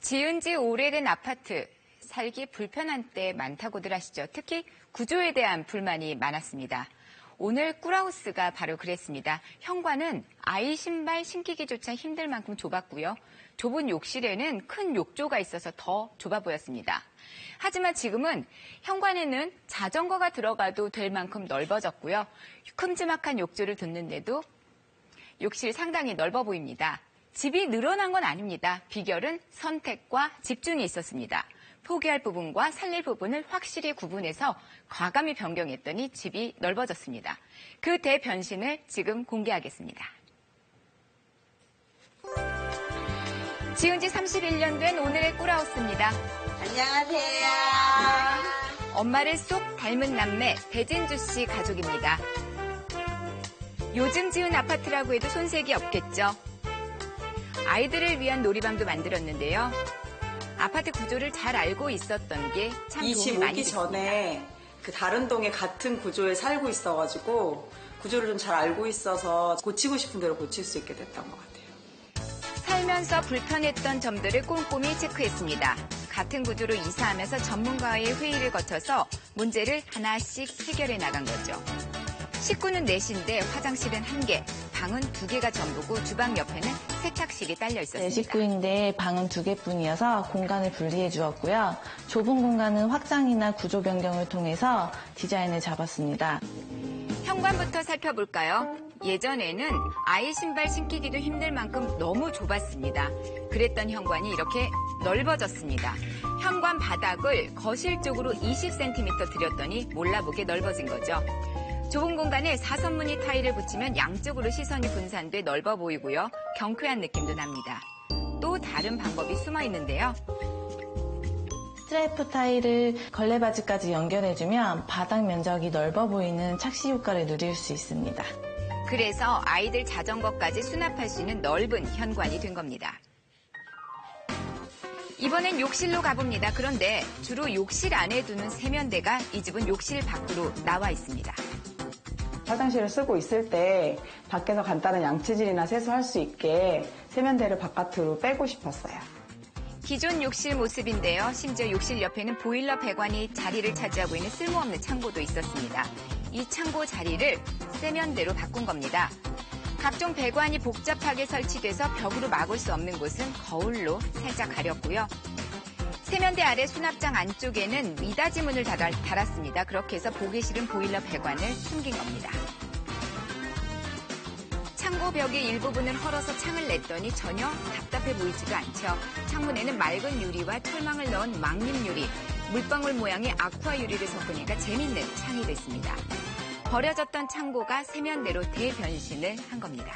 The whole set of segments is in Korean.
지은 지 오래된 아파트, 살기 불편한 때 많다고들 하시죠. 특히 구조에 대한 불만이 많았습니다. 오늘 꿀하우스가 바로 그랬습니다. 현관은 아이 신발 신기기조차 힘들 만큼 좁았고요. 좁은 욕실에는 큰 욕조가 있어서 더 좁아 보였습니다. 하지만 지금은 현관에는 자전거가 들어가도 될 만큼 넓어졌고요. 큼지막한 욕조를 듣는데도 욕실 상당히 넓어 보입니다. 집이 늘어난 건 아닙니다. 비결은 선택과 집중이 있었습니다. 포기할 부분과 살릴 부분을 확실히 구분해서 과감히 변경했더니 집이 넓어졌습니다. 그 대변신을 지금 공개하겠습니다. 지은 지 31년 된 오늘의 꿀하우스입니다. 안녕하세요. 엄마를 쏙 닮은 남매 배진주 씨 가족입니다. 요즘 지은 아파트라고 해도 손색이 없겠죠. 아이들을 위한 놀이방도 만들었는데요. 아파트 구조를 잘 알고 있었던 게 참 도움이 많이 됐습니다. 25기 전에 그 다른 동에 같은 구조에 살고 있어가지고 구조를 좀 잘 알고 있어서 고치고 싶은 대로 고칠 수 있게 됐던 것 같아요. 살면서 불편했던 점들을 꼼꼼히 체크했습니다. 같은 구조로 이사하면서 전문가와의 회의를 거쳐서 문제를 하나씩 해결해 나간 거죠. 식구는 넷인데 화장실은 1개, 방은 2개가 전부고 주방 옆에는 세탁실이 딸려 있었습니다. 4식구인데 방은 2개뿐이어서 공간을 분리해 주었고요. 좁은 공간은 확장이나 구조 변경을 통해서 디자인을 잡았습니다. 현관부터 살펴볼까요? 예전에는 아이 신발 신기기도 힘들 만큼 너무 좁았습니다. 그랬던 현관이 이렇게 넓어졌습니다. 현관 바닥을 거실 쪽으로 20cm 들였더니 몰라보게 넓어진 거죠. 좁은 공간에 4선무늬 타일을 붙이면 양쪽으로 시선이 분산돼 넓어 보이고요. 경쾌한 느낌도 납니다. 또 다른 방법이 숨어 있는데요. 스트라이프 타일을 걸레바지까지 연결해주면 바닥 면적이 넓어 보이는 착시 효과를 누릴 수 있습니다. 그래서 아이들 자전거까지 수납할 수 있는 넓은 현관이 된 겁니다. 이번엔 욕실로 가봅니다. 그런데 주로 욕실 안에 두는 세면대가 이 집은 욕실 밖으로 나와 있습니다. 화장실을 쓰고 있을 때 밖에서 간단한 양치질이나 세수할 수 있게 세면대를 바깥으로 빼고 싶었어요. 기존 욕실 모습인데요. 심지어 욕실 옆에는 보일러 배관이 자리를 차지하고 있는 쓸모없는 창고도 있었습니다. 이 창고 자리를 세면대로 바꾼 겁니다. 각종 배관이 복잡하게 설치돼서 벽으로 막을 수 없는 곳은 거울로 살짝 가렸고요. 세면대 아래 수납장 안쪽에는 미닫이문을 달았습니다. 그렇게 해서 보기 싫은 보일러 배관을 숨긴 겁니다. 창고 벽의 일부분을 헐어서 창을 냈더니 전혀 답답해 보이지가 않죠. 창문에는 맑은 유리와 철망을 넣은 망림 유리, 물방울 모양의 아쿠아 유리를 섞으니까 재밌는 창이 됐습니다. 버려졌던 창고가 세면대로 대변신을 한 겁니다.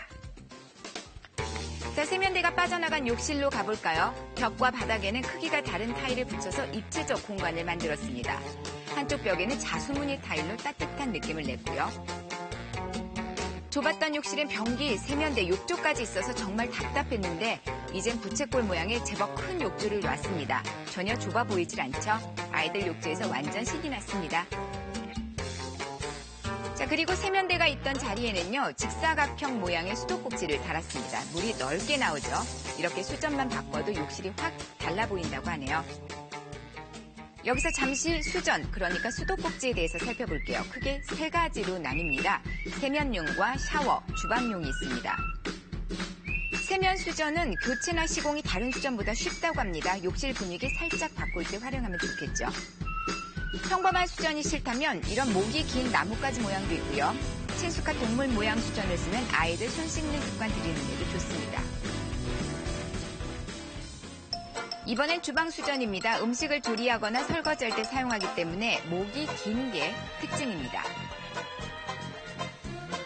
자, 세면대가 빠져나간 욕실로 가볼까요? 벽과 바닥에는 크기가 다른 타일을 붙여서 입체적 공간을 만들었습니다. 한쪽 벽에는 자수무늬 타일로 따뜻한 느낌을 냈고요. 좁았던 욕실엔 변기, 세면대, 욕조까지 있어서 정말 답답했는데 이젠 부채꼴 모양의 제법 큰 욕조를 놨습니다. 전혀 좁아 보이질 않죠? 아이들 욕조에서 완전 신이 났습니다. 자, 그리고 세면대가 있던 자리에는요, 직사각형 모양의 수도꼭지를 달았습니다. 물이 넓게 나오죠. 이렇게 수전만 바꿔도 욕실이 확 달라 보인다고 하네요. 여기서 잠시 수전, 그러니까 수도꼭지에 대해서 살펴볼게요. 크게 3가지로 나뉩니다. 세면용과 샤워, 주방용이 있습니다. 세면 수전은 교체나 시공이 다른 수전보다 쉽다고 합니다. 욕실 분위기 살짝 바꿀 때 활용하면 좋겠죠. 평범한 수전이 싫다면 이런 목이 긴 나뭇가지 모양도 있고요. 친숙한 동물 모양 수전을 쓰면 아이들 손 씻는 습관 들이는 데도 좋습니다. 이번엔 주방 수전입니다. 음식을 조리하거나 설거지할 때 사용하기 때문에 목이 긴 게 특징입니다.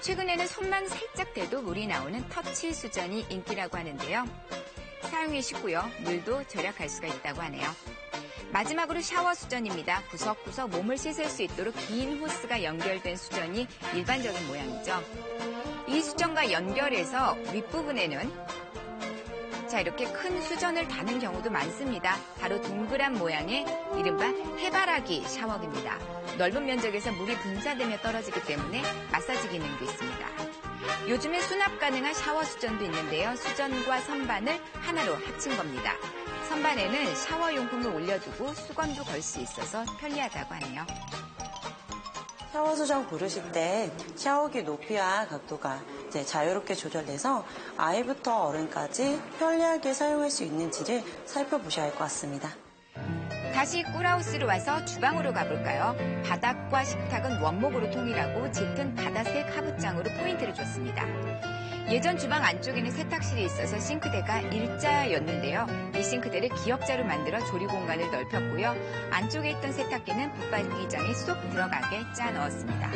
최근에는 손만 살짝 대도 물이 나오는 터치 수전이 인기라고 하는데요. 사용이 쉽고요. 물도 절약할 수가 있다고 하네요. 마지막으로 샤워 수전입니다. 구석구석 몸을 씻을 수 있도록 긴 호스가 연결된 수전이 일반적인 모양이죠. 이 수전과 연결해서 윗부분에는 이렇게 큰 수전을 다는 경우도 많습니다. 바로 동그란 모양의 이른바 해바라기 샤워기입니다. 넓은 면적에서 물이 분사되며 떨어지기 때문에 마사지 기능도 있습니다. 요즘에 수납 가능한 샤워 수전도 있는데요. 수전과 선반을 하나로 합친 겁니다. 선반에는 샤워용품을 올려두고 수건도 걸 수 있어서 편리하다고 하네요. 샤워 수정 고르실 때 샤워기 높이와 각도가 자유롭게 조절돼서 아이부터 어른까지 편리하게 사용할 수 있는지를 살펴보셔야 할 것 같습니다. 다시 꿀하우스로 와서 주방으로 가볼까요? 바닥과 식탁은 원목으로 통일하고 짙은 바다색 하부장으로 포인트를 줬습니다. 예전 주방 안쪽에는 세탁실이 있어서 싱크대가 일자였는데요. 이 싱크대를 기역자로 만들어 조리 공간을 넓혔고요. 안쪽에 있던 세탁기는 붙박이장이 쏙 들어가게 짜 넣었습니다.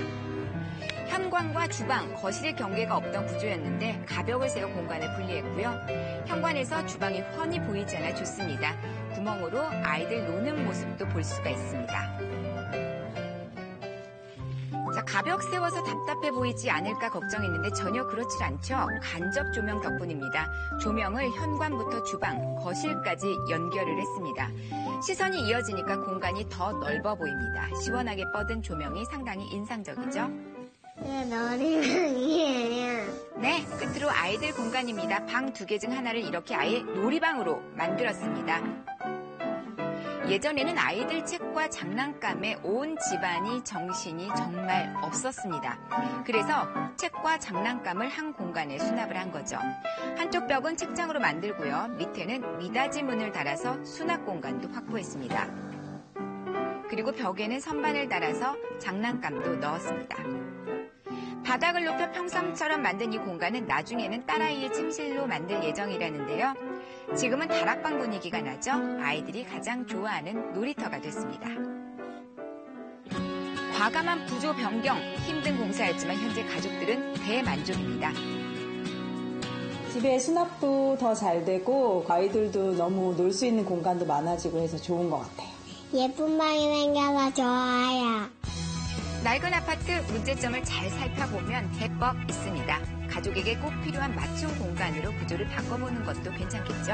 현관과 주방, 거실의 경계가 없던 구조였는데 가벽을 세워 공간을 분리했고요. 현관에서 주방이 훤히 보이지 않아 좋습니다. 구멍으로 아이들 노는 모습도 볼 수가 있습니다. 자, 가벽 세워서 답답해 보이지 않을까 걱정했는데 전혀 그렇지 않죠. 간접 조명 덕분입니다. 조명을 현관부터 주방, 거실까지 연결을 했습니다. 시선이 이어지니까 공간이 더 넓어 보입니다. 시원하게 뻗은 조명이 상당히 인상적이죠. 놀이방이에요. 네, 끝으로 아이들 공간입니다. 방 2개 중 하나를 이렇게 아예 놀이방으로 만들었습니다. 예전에는 아이들 책과 장난감에 온 집안이 정신이 정말 없었습니다. 그래서 책과 장난감을 한 공간에 수납을 한 거죠. 한쪽 벽은 책장으로 만들고요. 밑에는 미닫이 문을 달아서 수납 공간도 확보했습니다. 그리고 벽에는 선반을 달아서 장난감도 넣었습니다. 바닥을 높여 평상처럼 만든 이 공간은 나중에는 딸아이의 침실로 만들 예정이라는데요. 지금은 다락방 분위기가 나죠. 아이들이 가장 좋아하는 놀이터가 됐습니다. 과감한 구조 변경, 힘든 공사였지만 현재 가족들은 대만족입니다. 집에 수납도 더 잘 되고 아이들도 너무 놀 수 있는 공간도 많아지고 해서 좋은 것 같아요. 예쁜 방이 생겨서 좋아요. 낡은 아파트 문제점을 잘 살펴보면 해법 있습니다. 가족에게 꼭 필요한 맞춤 공간으로 구조를 바꿔보는 것도 괜찮겠죠?